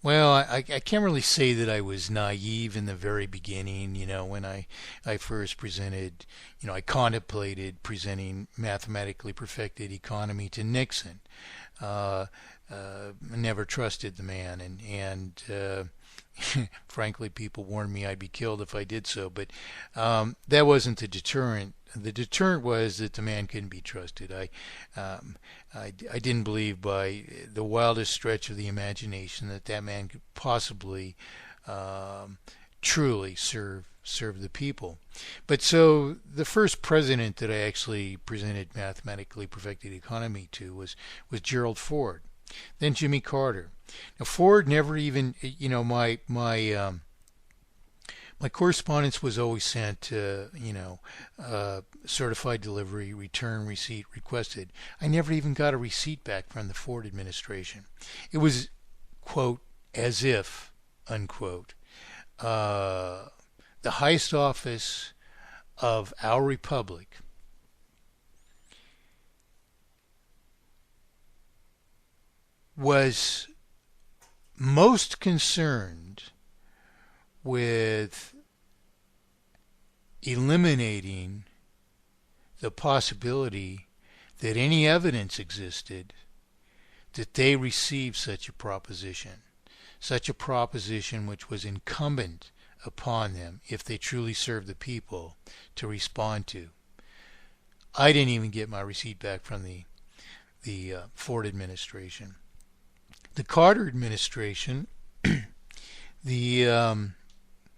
Well, I can't really say that I was naive in the very beginning. When I first presented, I contemplated presenting mathematically perfected economy to Nixon. Uh, Never trusted the man, and frankly, people warned me I'd be killed if I did so. But that wasn't the deterrent. The deterrent was that the man couldn't be trusted. Um, I didn't believe by the wildest stretch of the imagination that that man could possibly um, truly serve the people. But so the first president that I actually presented mathematically perfected economy to was Gerald Ford, then Jimmy Carter. Now Ford never even, my correspondence was always sent, certified delivery, return receipt requested. I never even got a receipt back from the Ford administration. It was, quote, as if, unquote, uh, the highest office of our republic was most concerned with eliminating the possibility that any evidence existed that they received such a proposition which was incumbent upon them, if they truly served the people, to respond to. I didn't even get my receipt back from the Ford administration. The Carter administration, the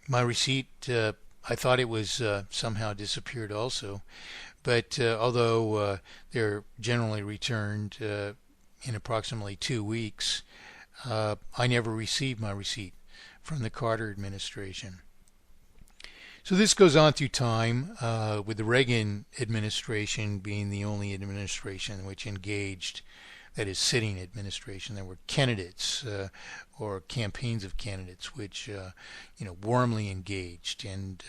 my receipt, I thought it was somehow disappeared also, but although they're generally returned in approximately 2 weeks, I never received my receipt from the Carter administration. So this goes on through time, with the Reagan administration being the only administration which engaged, that is, sitting administration. There were candidates or campaigns of candidates which, warmly engaged and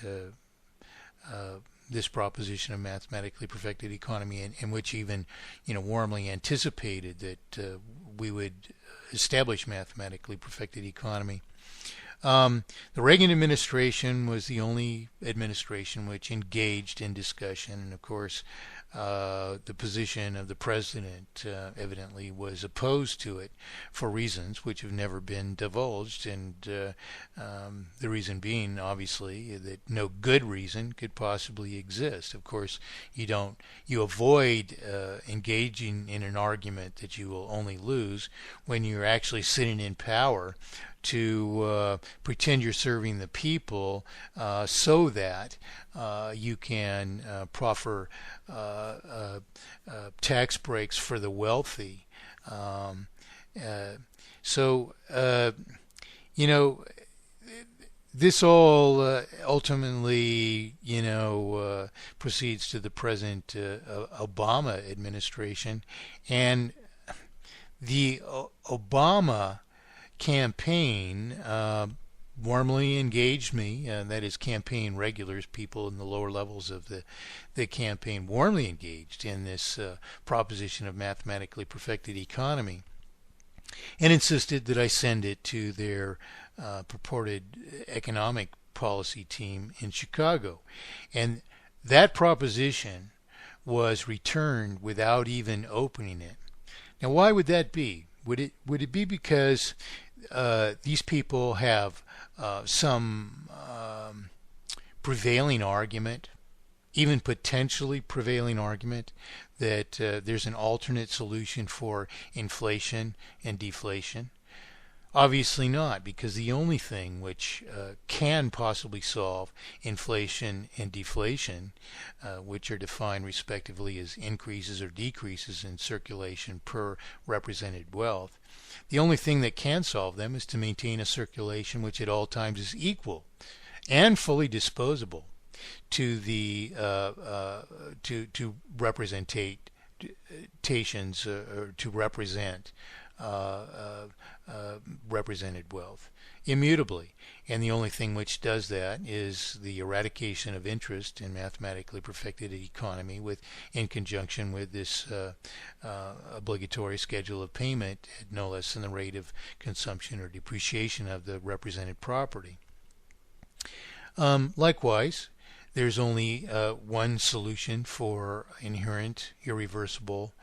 this proposition of mathematically perfected economy, and which even, warmly anticipated that we would establish mathematically perfected economy. The Reagan administration was the only administration which engaged in discussion, and of course, the position of the president evidently was opposed to it for reasons which have never been divulged, and the reason being, obviously, that no good reason could possibly exist. Of course, you avoid engaging in an argument that you will only lose when you're actually sitting in power, to pretend you're serving the people, so that you can proffer tax breaks for the wealthy. Um, so, you know, this all ultimately, proceeds to the present Obama administration, and the Obama campaign warmly engaged me. That is, campaign regulars, people in the lower levels of the campaign, warmly engaged in this proposition of mathematically perfected economy, and insisted that I send it to their purported economic policy team in Chicago. And that proposition was returned without even opening it. Now, why would that be? Would it be because these people have some prevailing argument, even potentially prevailing argument, that there's an alternate solution for inflation and deflation? Obviously not, because the only thing which can possibly solve inflation and deflation, which are defined respectively as increases or decreases in circulation per represented wealth, the only thing that can solve them is to maintain a circulation which at all times is equal and fully disposable to the to representations, or to represent represented wealth immutably. And the only thing which does that is the eradication of interest in mathematically perfected economy in conjunction with this obligatory schedule of payment at no less than the rate of consumption or depreciation of the represented property. Likewise, there's only one solution for inherent, irreversible,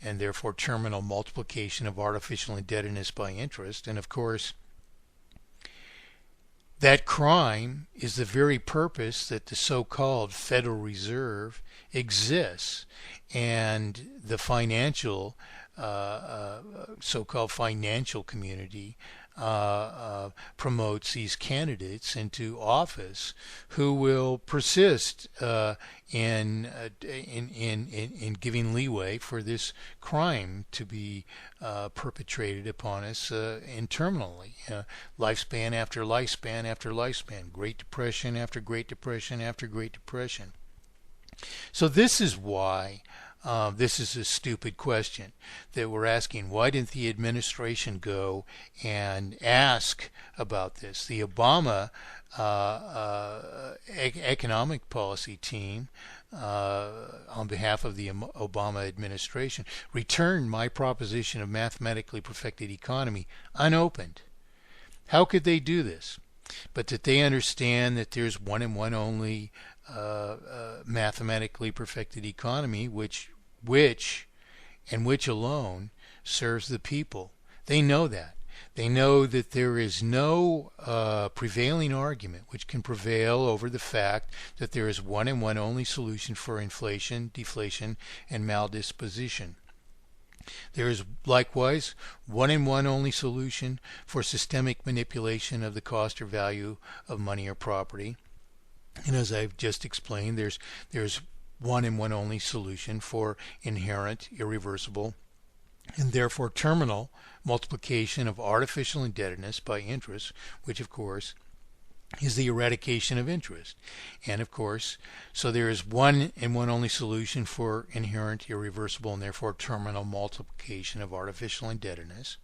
and therefore terminal multiplication of artificial indebtedness by interest. And of course, that crime is the very purpose that the so-called Federal Reserve exists, and the financial, so-called financial community promotes these candidates into office who will persist in giving leeway for this crime to be perpetrated upon us internally, lifespan after lifespan after lifespan, Great Depression after Great Depression after Great Depression. So this is why this is a stupid question that we're asking. Why didn't the administration go and ask about this? The Obama economic policy team, on behalf of the Obama administration, returned my proposition of mathematically perfected economy unopened. How could they do this? But that they understand that there's one and one only mathematically perfected economy, which alone serves the people. They know that. They know that there is no prevailing argument which can prevail over the fact that there is one and one only solution for inflation, deflation, and maldisposition. There is likewise one and one only solution for systemic manipulation of the cost or value of money or property. And as I've just explained, there's one and one only solution for inherent, irreversible, and therefore terminal multiplication of artificial indebtedness by interest, which of course is the eradication of interest. And of course, so there is one and one only solution for inherent, irreversible, and therefore terminal multiplication of artificial indebtedness,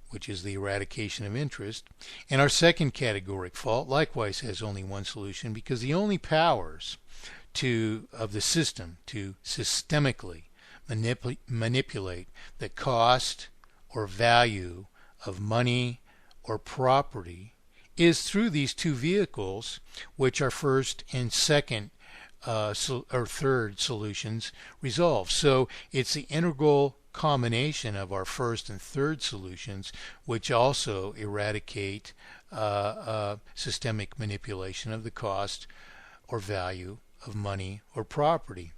which is the eradication of interest. And our second categoric fault likewise has only one solution, because the only powers of the system to systemically manipulate the cost or value of money or property is through these two vehicles, which our first and second or third solutions resolve. So it's the integral combination of our first and third solutions which also eradicate systemic manipulation of the cost or value of money or property.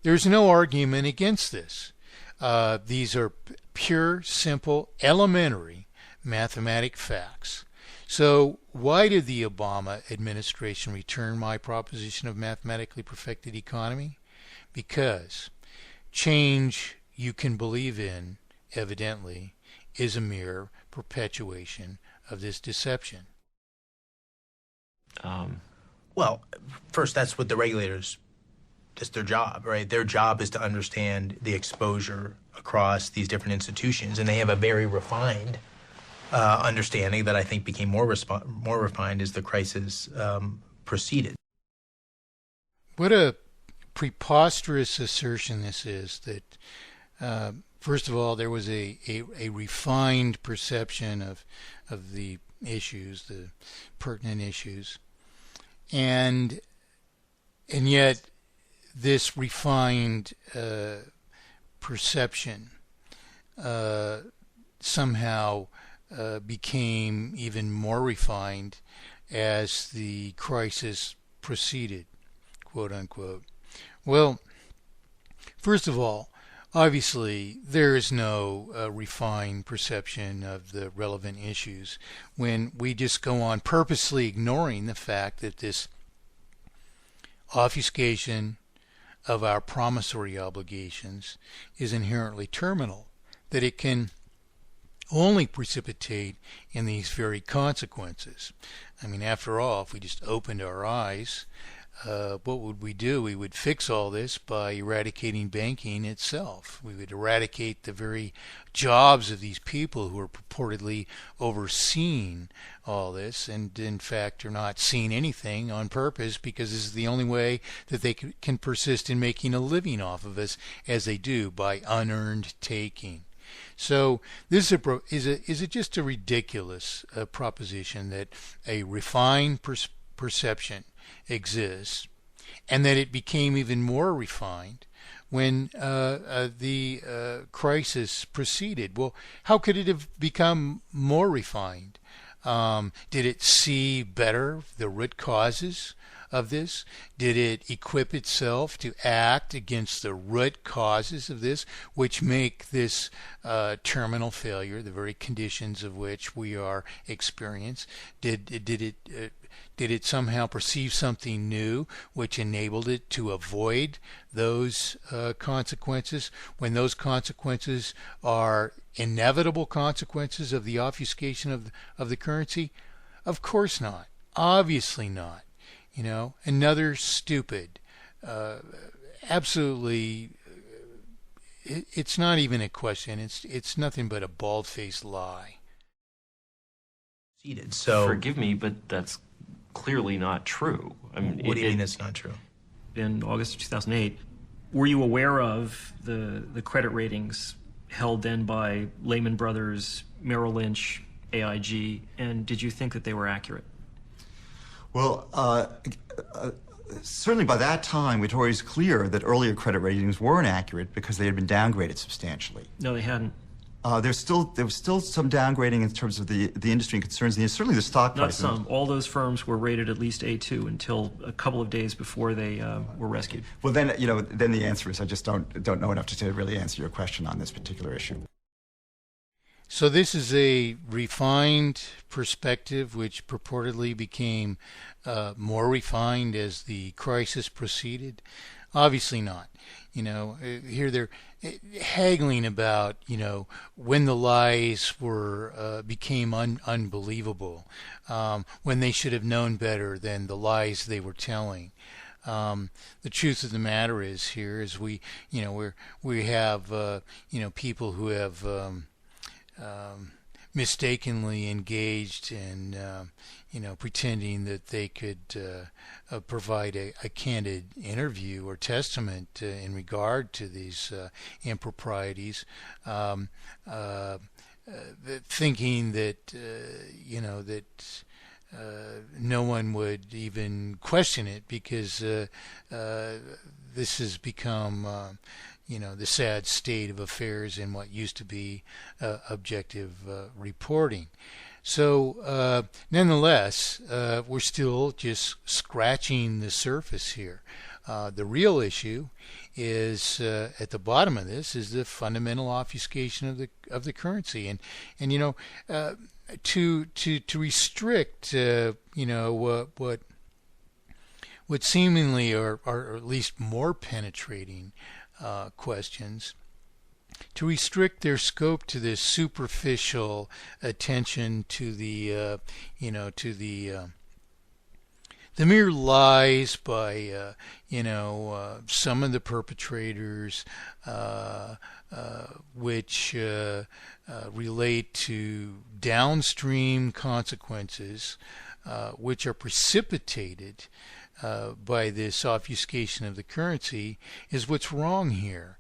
There's no argument against this. These are pure, simple, elementary mathematic facts. So why did the Obama administration return my proposition of mathematically perfected economy? Because change you can believe in, evidently, is a mere perpetuation of this deception. Well, first, that's what the regulators, that's their job, right? Their job is to understand the exposure across these different institutions, and they have a very refined understanding that I think became more refined as the crisis proceeded. What a preposterous assertion this is, that first of all, there was a refined perception of the issues, the pertinent issues, and yet this refined perception somehow became even more refined as the crisis proceeded, quote unquote. Well, first of all, obviously there is no refined perception of the relevant issues when we just go on purposely ignoring the fact that this obfuscation of our promissory obligations is inherently terminal, that it can only precipitate in these very consequences. I mean, after all, if we just opened our eyes what would we do? We would fix all this by eradicating banking itself. We would eradicate the very jobs of these people who are purportedly overseeing all this, and in fact are not seeing anything on purpose, because this is the only way that they can persist in making a living off of us, as they do by unearned taking. So this is it just a ridiculous proposition that a refined perception exists, and that it became even more refined when the crisis proceeded. Well, how could it have become more refined? Did it see better the root causes of this? Did it equip itself to act against the root causes of this, which make this terminal failure, the very conditions of which we are experiencing? Did it somehow perceive something new which enabled it to avoid those consequences, when those consequences are inevitable consequences of the obfuscation of the currency? Of course not. Obviously not. Another stupid, absolutely, it's not even a question. It's nothing but a bald-faced lie. So forgive me, but that's clearly not true. I mean, what do you mean it's not true? In August of 2008, were you aware of the credit ratings held then by Lehman Brothers, Merrill Lynch, AIG, and did you think that they were accurate? Well, certainly by that time, it was always clear that earlier credit ratings weren't accurate because they had been downgraded substantially. No, they hadn't. There was still some downgrading in terms of the industry and concerns, and certainly the stock price. Not some. All those firms were rated at least A2 until a couple of days before they were rescued. Well, then then the answer is I just don't know enough to really answer your question on this particular issue. So this is a refined perspective which purportedly became more refined as the crisis proceeded. Obviously not. Here they're haggling about, when the lies became unbelievable, when they should have known better than the lies they were telling. The truth of the matter is we have people who have mistakenly engaged in pretending that they could provide a candid interview or testament in regard to these improprieties, thinking that no one would even question it, because this has become the sad state of affairs in what used to be objective reporting. So nonetheless, we're still just scratching the surface here. The real issue is at the bottom of this is the fundamental obfuscation of the currency, and to restrict what seemingly are at least more penetrating questions, to restrict their scope to this superficial attention to the mere lies by some of the perpetrators, which relate to downstream consequences which are precipitated by this obfuscation of the currency, is what's wrong here.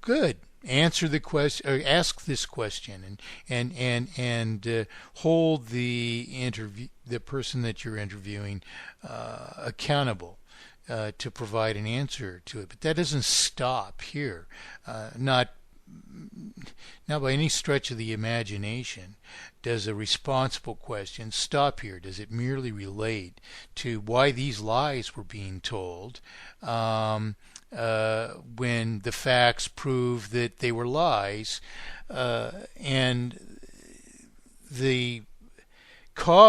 Good. Answer the question, or ask this question, and hold the person that you're interviewing accountable to provide an answer to it. But that doesn't stop here. Not by any stretch of the imagination does a responsible question stop here. Does it merely relate to why these lies were being told when the facts prove that they were lies, and the cause